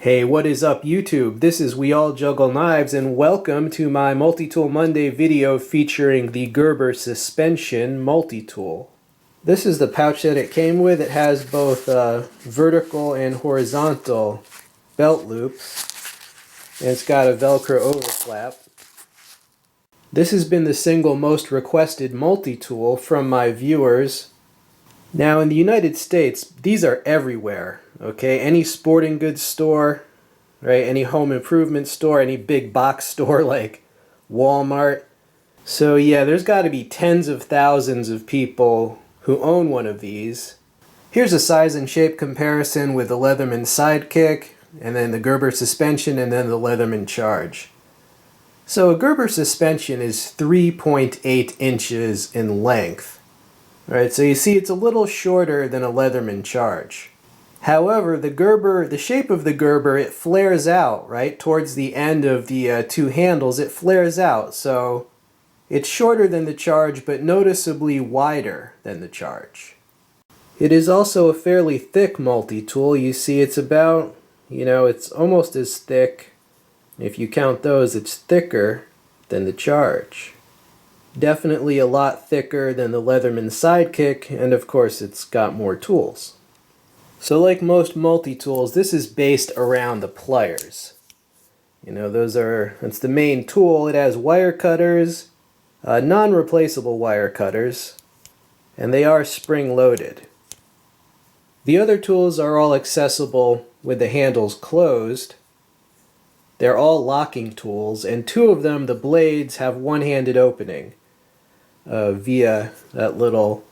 Hey, what is up YouTube? This is We All Juggle Knives and welcome to my Multi-Tool Monday video featuring the Gerber Suspension Multi-Tool. This is the pouch that it came with. It has both vertical and horizontal belt loops, and it's got a Velcro overflap. This has been the single most requested multi-tool from my viewers. Now in the United States, these are everywhere, okay? Any sporting goods store, right? Any home improvement store, any big box store like Walmart. So yeah, there's got to be tens of thousands of people who own one of these. Here's a size and shape comparison with the Leatherman Sidekick, and then the Gerber Suspension, and then the Leatherman Charge. So a Gerber Suspension is 3.8 inches in length. Right, so you see it's a little shorter than a Leatherman Charge. However, the shape of the Gerber, it flares out, right? Towards the end of the two handles, it flares out. So it's shorter than the Charge, but noticeably wider than the Charge. It is also a fairly thick multi-tool. You see it's about, it's almost as thick. If you count those, it's thicker than the Charge. Definitely a lot thicker than the Leatherman Sidekick, and of course it's got more tools. So like most multi-tools, this is based around the pliers. It's the main tool. It has wire cutters, non-replaceable wire cutters, and they are spring-loaded. The other tools are all accessible with the handles closed. They're all locking tools, and two of them, the blades, have one-handed opening. Via that little,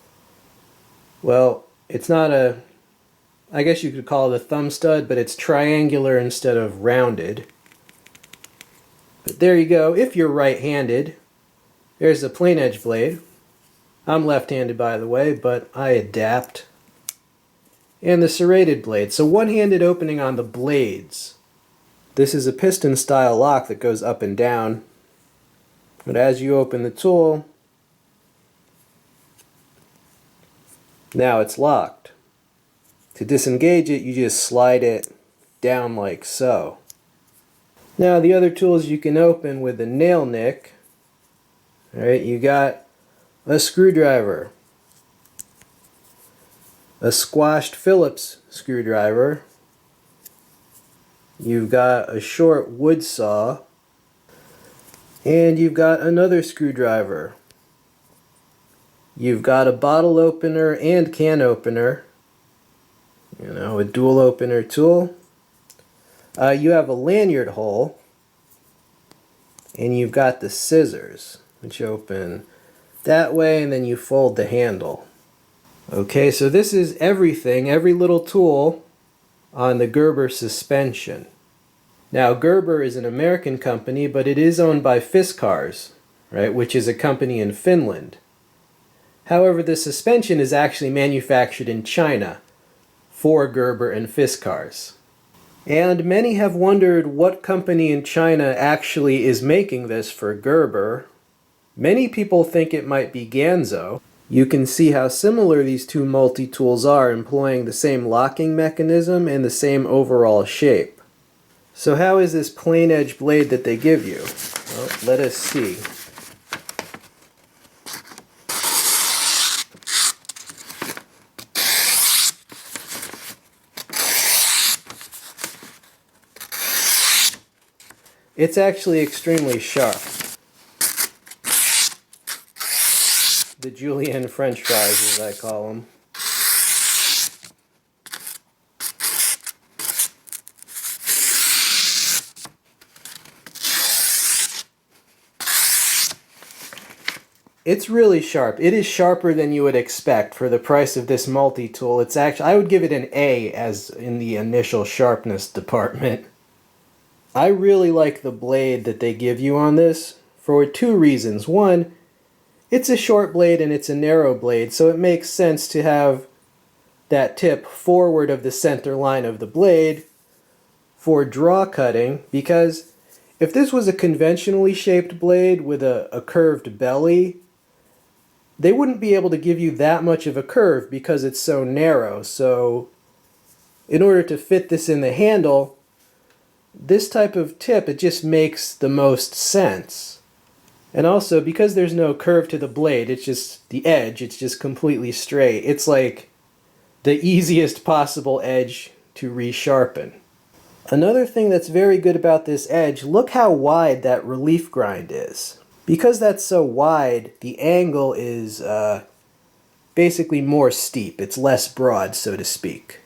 well, it's not I guess you could call it a thumb stud, but it's triangular instead of rounded. But there you go. If you're right-handed, there's the plain edge blade. I'm left-handed, by the way, but I adapt. And the serrated blade. So one-handed opening on the blades. This is a piston-style lock that goes up and down. But as you open the tool, now it's locked. To disengage it, you just slide it down like so. Now the other tools you can open with the nail nick. Alright, you got a screwdriver, a squashed Phillips screwdriver, you've got a short wood saw, and you've got another screwdriver. You've got a bottle opener and can opener, a dual opener tool. You have a lanyard hole, and you've got the scissors, which open that way, and then you fold the handle. Okay, so this is everything, every little tool on the Gerber Suspension. Now, Gerber is an American company, but it is owned by Fiskars, right, which is a company in Finland. However, the suspension is actually manufactured in China for Gerber and Fiskars. And many have wondered what company in China actually is making this for Gerber. Many people think it might be Ganzo. You can see how similar these two multi-tools are, employing the same locking mechanism and the same overall shape. So how is this plain edge blade that they give you? Well, let us see. It's actually extremely sharp. The julienne French fries, as I call them. It's really sharp. It is sharper than you would expect for the price of this multi-tool. It's actually, I would give it an A as in the initial sharpness department. I really like the blade that they give you on this for two reasons. One, it's a short blade and it's a narrow blade, so it makes sense to have that tip forward of the center line of the blade for draw cutting, because if this was a conventionally shaped blade with a curved belly, they wouldn't be able to give you that much of a curve because it's so narrow. So in order to fit this in the handle, this type of tip, it just makes the most sense. And also, because there's no curve to the blade, it's just the edge, it's just completely straight. It's like the easiest possible edge to resharpen. Another thing that's very good about this edge, look how wide that relief grind is. Because that's so wide, the angle is basically more steep. It's less broad, so to speak.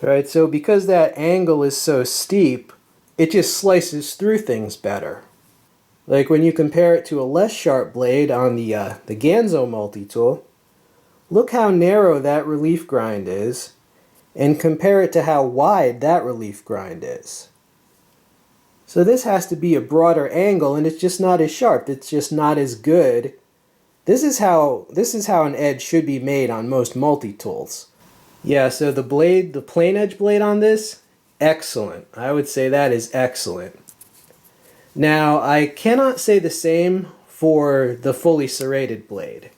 Alright, so because that angle is so steep, it just slices through things better. Like when you compare it to a less sharp blade on the Ganzo multi-tool, look how narrow that relief grind is, and compare it to how wide that relief grind is. So this has to be a broader angle, and it's just not as sharp. It's just not as good. This is how an edge should be made on most multi-tools. Yeah, so the blade, the plain edge blade on this, excellent. I would say that is excellent. Now, I cannot say the same for the fully serrated blade.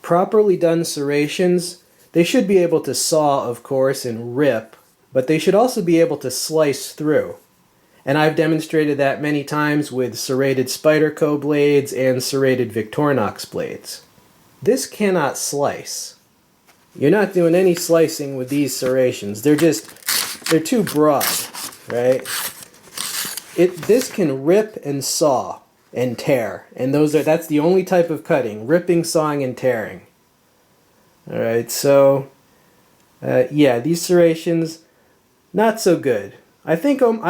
Properly done serrations, they should be able to saw, of course, and rip, but they should also be able to slice through. And I've demonstrated that many times with serrated Spyderco blades and serrated Victorinox blades. This cannot slice. You're not doing any slicing with these serrations. They're too broad, right? This can rip and saw and tear, and that's the only type of cutting: ripping, sawing, and tearing. All right, so yeah, these serrations, not so good. I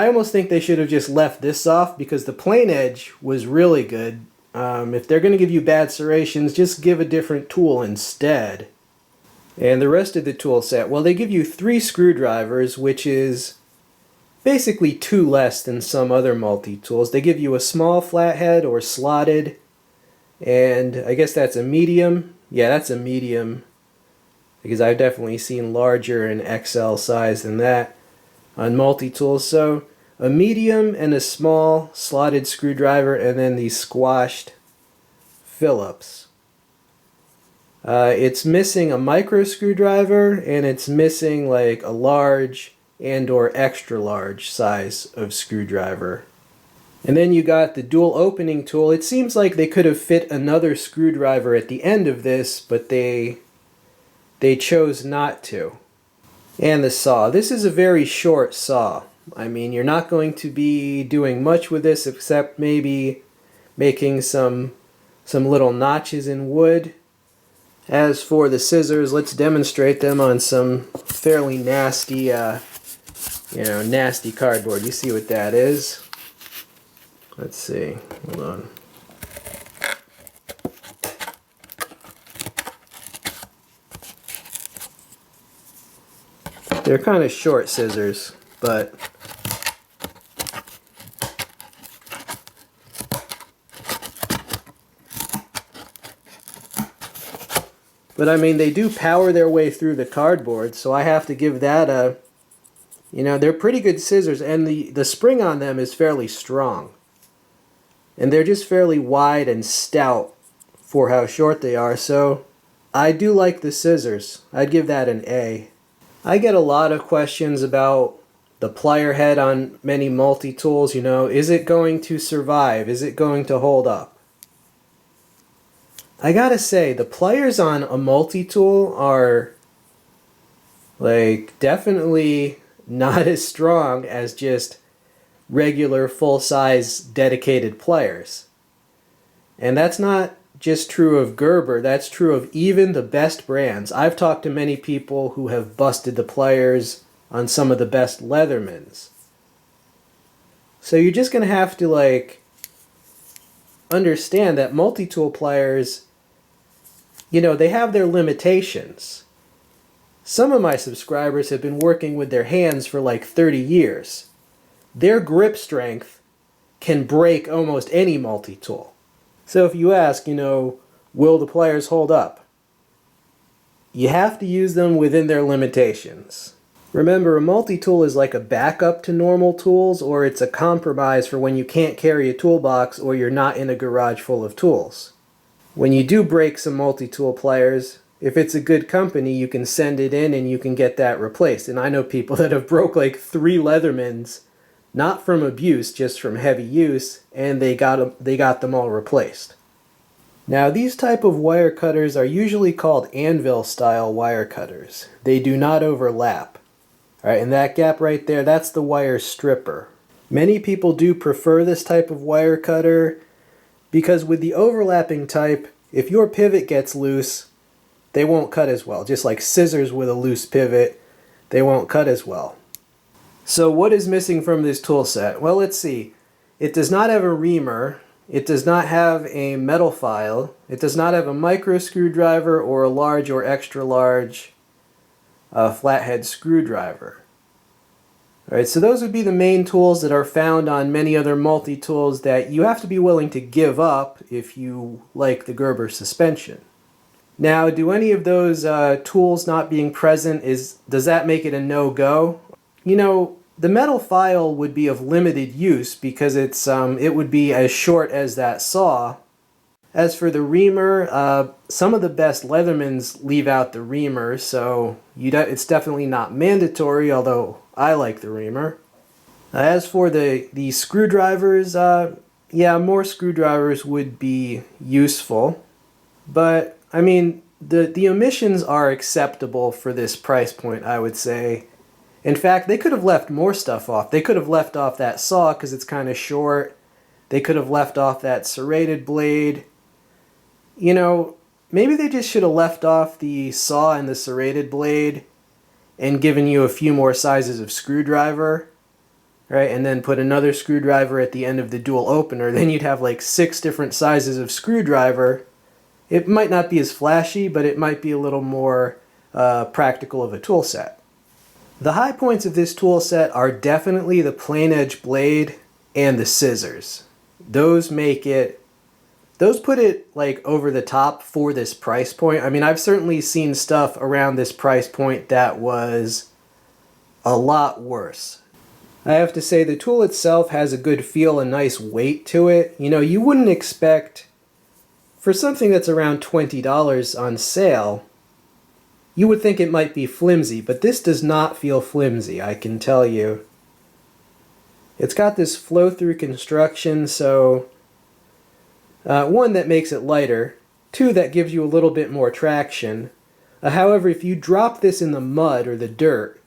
almost think they should have just left this off, because the plain edge was really good. If they're going to give you bad serrations, just give a different tool instead. And the rest of the tool set, well, they give you 3 screwdrivers, which is basically 2 less than some other multi-tools. They give you a small flathead or slotted, and I guess that's a medium. Yeah, that's a medium, because I've definitely seen larger and XL size than that on multi-tools. So a medium and a small slotted screwdriver, and then these squashed Phillips. It's missing a micro screwdriver, and it's missing like a large and or extra large size of screwdriver. And then you got the dual opening tool. It seems like they could have fit another screwdriver at the end of this, but they chose not to. And the saw. This is a very short saw. I mean, you're not going to be doing much with this except maybe making some little notches in wood. As for the scissors, let's demonstrate them on some fairly nasty, nasty cardboard. You see what that is? Let's see. Hold on. They're kind of short scissors, but I mean, they do power their way through the cardboard, so I have to give that a, they're pretty good scissors, and the spring on them is fairly strong. And they're just fairly wide and stout for how short they are, so I do like the scissors. I'd give that an A. I get a lot of questions about the plier head on many multi-tools, is it going to survive? Is it going to hold up? I gotta say, the pliers on a multi-tool are definitely not as strong as just regular full-size dedicated pliers. And that's not just true of Gerber, that's true of even the best brands. I've talked to many people who have busted the pliers on some of the best Leathermans. So you're just gonna have to understand that multi-tool pliers, they have their limitations. Some of my subscribers have been working with their hands for 30 years. Their grip strength can break almost any multi-tool. So if you ask, will the pliers hold up? You have to use them within their limitations. Remember, a multi-tool is like a backup to normal tools, or it's a compromise for when you can't carry a toolbox or you're not in a garage full of tools. When you do break some multi-tool pliers, if it's a good company, you can send it in and you can get that replaced. And I know people that have broke 3 Leathermans not from abuse, just from heavy use, and they got them all replaced. Now these type of wire cutters are usually called anvil style wire cutters. They do not overlap. All right, and that gap right there, that's the wire stripper. Many people do prefer this type of wire cutter because with the overlapping type, if your pivot gets loose, they won't cut as well. Just like scissors with a loose pivot, they won't cut as well. So what is missing from this tool set? Well, let's see. It does not have a reamer. It does not have a metal file. It does not have a micro screwdriver or a large or extra large flathead screwdriver. All right, so those would be the main tools that are found on many other multi-tools that you have to be willing to give up if you like the Gerber suspension. Now, do any of those tools not being present, does that make it a no-go? You know, the metal file would be of limited use because it would be as short as that saw. As for the reamer, some of the best Leathermans leave out the reamer, so it's definitely not mandatory, although I like the reamer. As for the screwdrivers, yeah, more screwdrivers would be useful, but I mean, the omissions are acceptable for this price point, I would say. In fact, they could have left more stuff off. They could have left off that saw because it's kind of short. They could have left off that serrated blade. You know, maybe they just should have left off the saw and the serrated blade and given you a few more sizes of screwdriver, right? And then put another screwdriver at the end of the dual opener. Then you'd have like 6 different sizes of screwdriver. It might not be as flashy, but it might be a little more practical of a tool set. The high points of this tool set are definitely the plain edge blade and the scissors. Those put it like over the top for this price point. I mean, I've certainly seen stuff around this price point that was a lot worse. I have to say the tool itself has a good feel, a nice weight to it. You know, you wouldn't expect, for something that's around $20 on sale, you would think it might be flimsy, but this does not feel flimsy, I can tell you. It's got this flow-through construction, so one, that makes it lighter. 2, that gives you a little bit more traction. However, if you drop this in the mud or the dirt,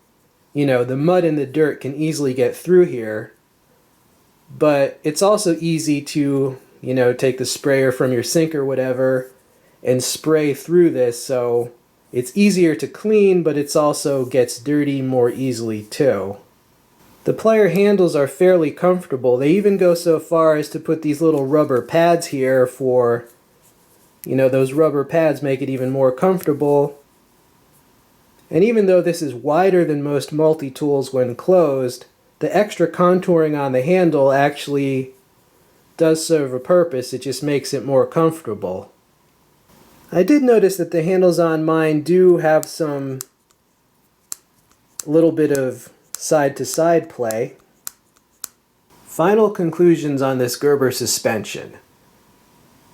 you know, the mud and the dirt can easily get through here, but it's also easy to, you know, take the sprayer from your sink or whatever and spray through this, so it's easier to clean, but it's also gets dirty more easily too. The plier handles are fairly comfortable. They even go so far as to put these little rubber pads here for, you know, those rubber pads make it even more comfortable. And even though this is wider than most multi-tools when closed, the extra contouring on the handle actually does serve a purpose. It just makes it more comfortable. I did notice that the handles on mine do have some little bit of side-to-side play. Final conclusions on this Gerber suspension.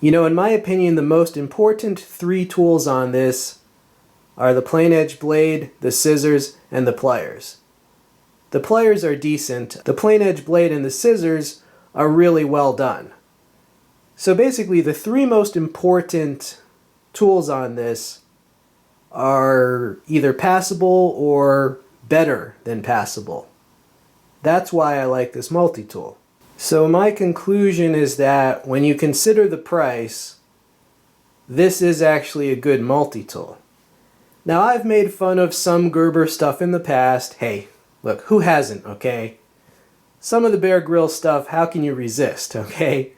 You know, in my opinion, the most important 3 tools on this are the plain edge blade, the scissors, and the pliers. The pliers are decent. The plain edge blade and the scissors are really well done. So basically, the 3 most important tools on this are either passable or better than passable. That's why I like this multi-tool. So my conclusion is that when you consider the price, this is actually a good multi-tool. Now, I've made fun of some Gerber stuff in the past. Hey, look, who hasn't, okay? Some of the Bear Grylls stuff, how can you resist, okay?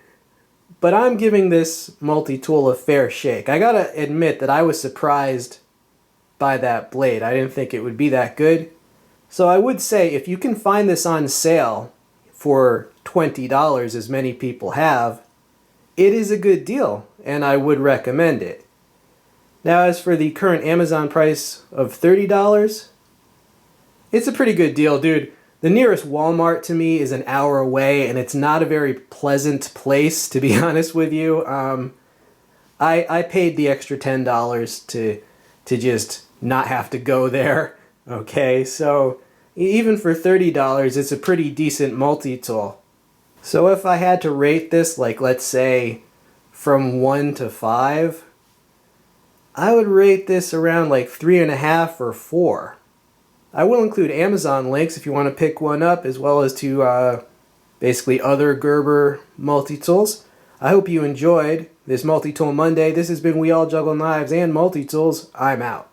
But I'm giving this multi-tool a fair shake. I gotta admit that I was surprised by that blade. I didn't think it would be that good. So I would say if you can find this on sale for $20, as many people have, it is a good deal, and I would recommend it. Now, as for the current Amazon price of $30, it's a pretty good deal, dude. The nearest Walmart to me is an hour away, and it's not a very pleasant place, to be honest with you. I paid the extra $10 to just not have to go there. Okay, so Even for $30, it's a pretty decent multi-tool. So if I had to rate this, like let's say from 1 to 5, I would rate this around like 3.5 or 4. I will include Amazon links if you want to pick one up, as well as to basically other Gerber multi-tools. I hope you enjoyed this Multi-Tool Monday. This has been We All Juggle Knives and Multi-Tools. I'm out.